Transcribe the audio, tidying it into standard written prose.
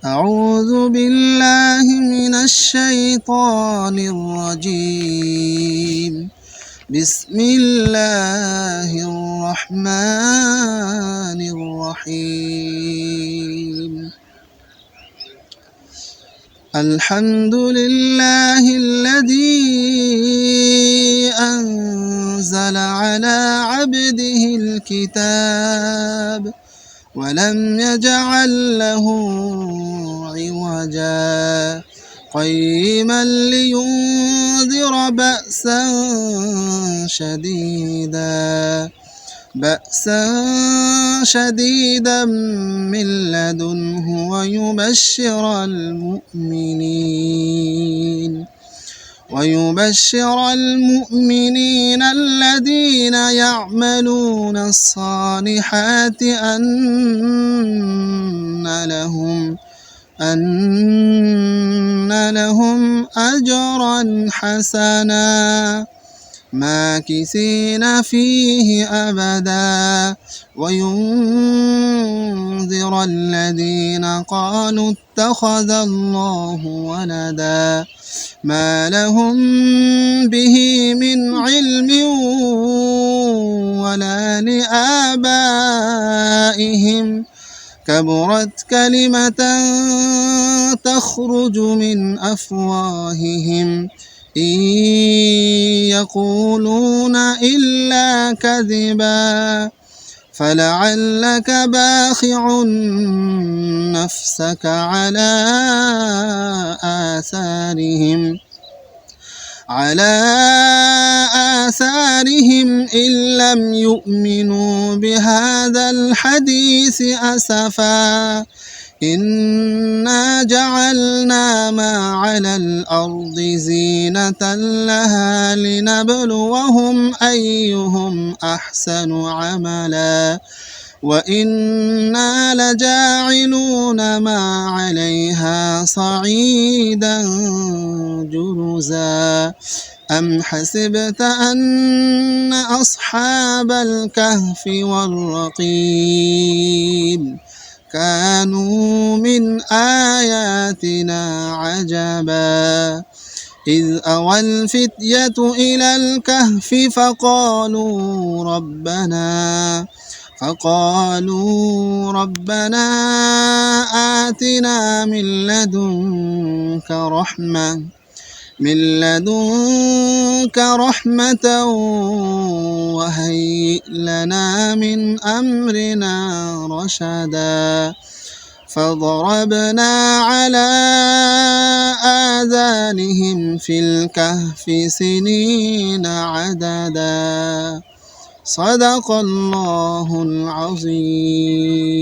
أعوذ بالله من الشيطان الرجيم. بسم الله الرحمن الرحيم. الحمد لله الذي أنزل على عبده الكتاب ولم يجعل له عوجا قيما لينذر بأسا شديدا من لدنه ويبشر المؤمنين الذين يعملون الصالحات أن لهم أجرا حسنا ماكثين فيه أبدا وينذر الذين قالوا اتخذ الله ولدا ما لهم به من علم ولا لآبائهم كبرت كلمة تخرج من أفواههم إن يقولون إلا كذبا فلعلك باخع نفسك على آثارهم إن لم يؤمنوا بهذا الحديث أسفا إنا جعلنا ما على الأرض زينة لها لنبلوهم أيهم أحسن عملا وإنا لجاعلون ما عليها صعيدا جرزا أم حسبت أن أصحاب الكهف والرقيم كانوا من آياتنا عجبا إذ أوى الفتية إلى الكهف فقالوا ربنا آتنا من لدنك رحمة وهيئ لنا من أمرنا رشدا فضربنا على آذانهم في الكهف سنين عددا صدق الله العظيم.